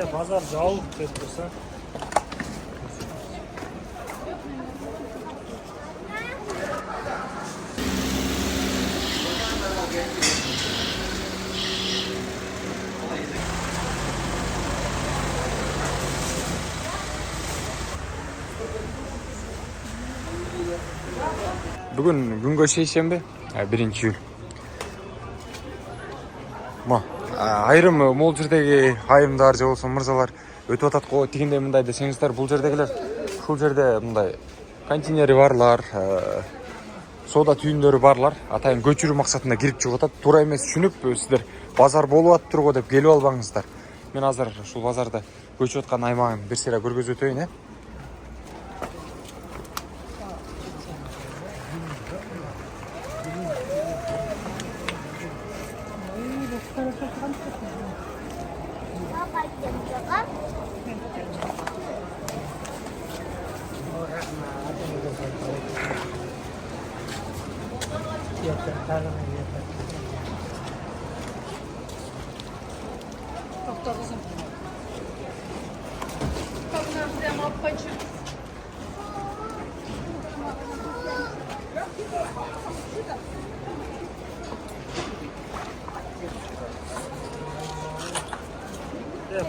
Pazar jauh yapıyorsa. Bugün güngo şeşembe, 1 iyul. Айрым мол жердеги айымдар же болсо мырзалар өтүп атат го дегенде мындай десеңиздер, бул жердегилер ушул жерде мындай контейнери барлар, соода түйүндөрү барлар атайын көчүрүү максатында кирип чыгып атат. Туура эмес түшүнүп, сиздер базар болуп атыптыр го деп келип албаңыздар. Мен азыр ушул базарда көчүп аткан аймагын бир сыйра көргөзүп өтөйүн.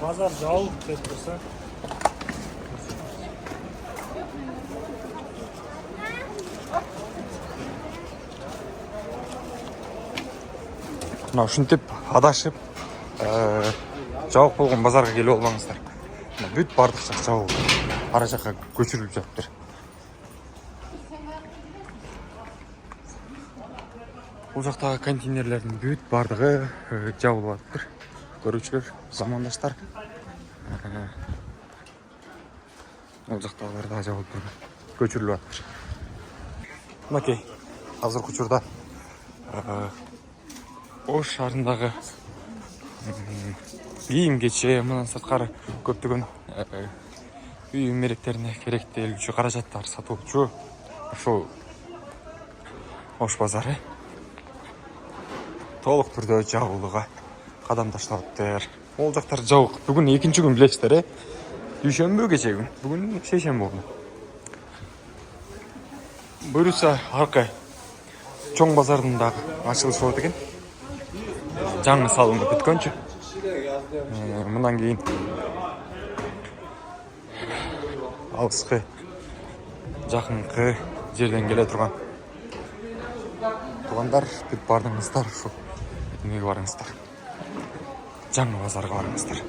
Pazar jauh yapıyorsa. Мына ушинтип адашып, жабык болгон базарга келип албаңыздар. Бүт бардык жак жабык. Ара жакка көчүрүлүп жатыптыр. Бул жактагы контейнерлердин бүт бардыгы жабылып атыптыр. Көрүүчүлөр, замандаштар. Бул жактагылар да жабылып көчүрүлүп атыптыр. Мынакей, азыркы учурда Ош шаарындагы кийим кече, мындан сырткары көптөгөн үй меректерине керектелүүчү каражаттар сатуучу ушул Ош базары толук түрдө жабылууга кадам таштаптыр. Ол жактар жабык. Бүгүн экинчи күн билесиздер, дүйшөмбү кече күн. Бүгүн шейшемби болду. Буюрса аркы чоң базардын дагы ачылышы болот экен. Жаңы салынып бүткөнчү. Мындан кийин алыскы, жакынкы жерден келе турган туугандар бүт бардыңыздар, ушул эмеге барыңыздар. Жаңы базарга барыңыздар.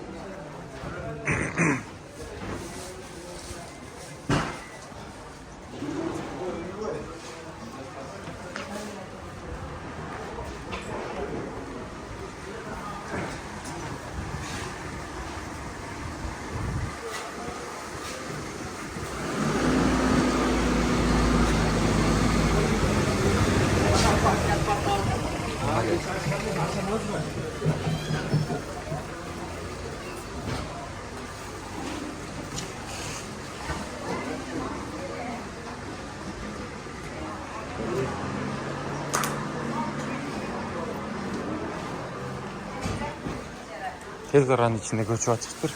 Tez aranın içinde göçü açıktır.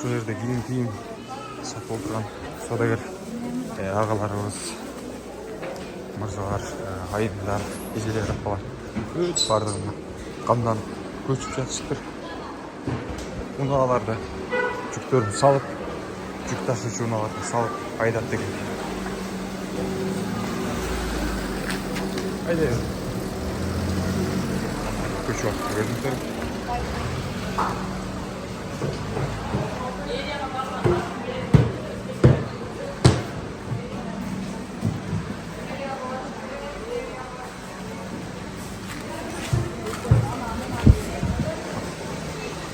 Şu yerde giyim satып отырған саудагер ағаларыбыз, мырзалар, айымдар, ежелер апалар өт бардығына қамданып көчүп жатышыптыр. Унааларды жүктерін салып, жүк ташуучу унааларды салып айдап деген. Айда көчүп жатып көрдүңүздөр.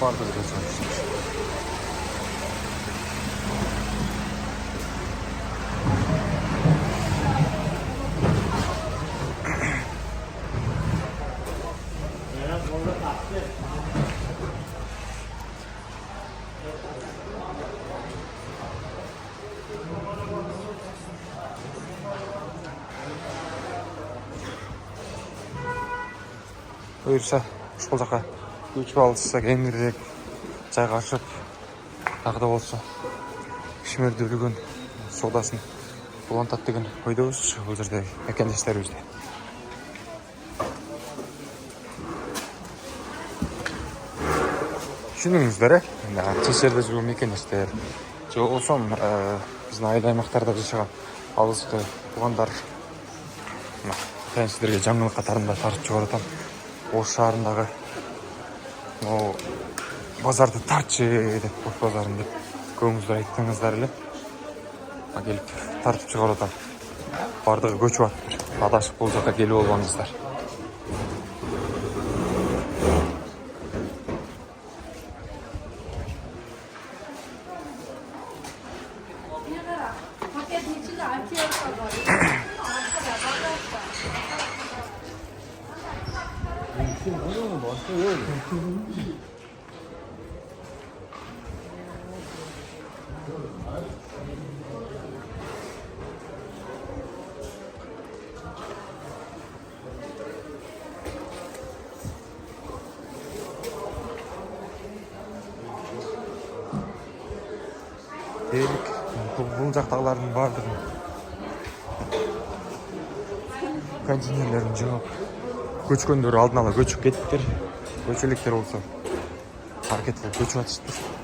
бардыгы да сонун. Бұйырса, ушул жака көчүп алышса кеңирээк жайгашып, дагы да болсо ишмердүүлүгүн соодасын улантат деген ойдобуз бул жерде мекендештерибизде. Түшүнүңүздөр, чет жерде жүргөн мекендештер же болбосо биздин айыл аймактарда жашаган алыскы туугандар сіздерге жаңылык катарында тартып чыгарып атам. Ош шаарындагы базарды тартчы деп, Ош базарын деп көңүңүздөр айттыңыздар эле. Келип тартып чыгарып атам. Бардыгы көчүп атыптыр. Адашып бул жака келип албаңыздар. Бул жактагылардын бардыгын контейнерлерин жаап, көчкөндөр алдын ала көчүп кетиптир. Көчөлүктөр болсо аракет кылып көчүп атышыптыр.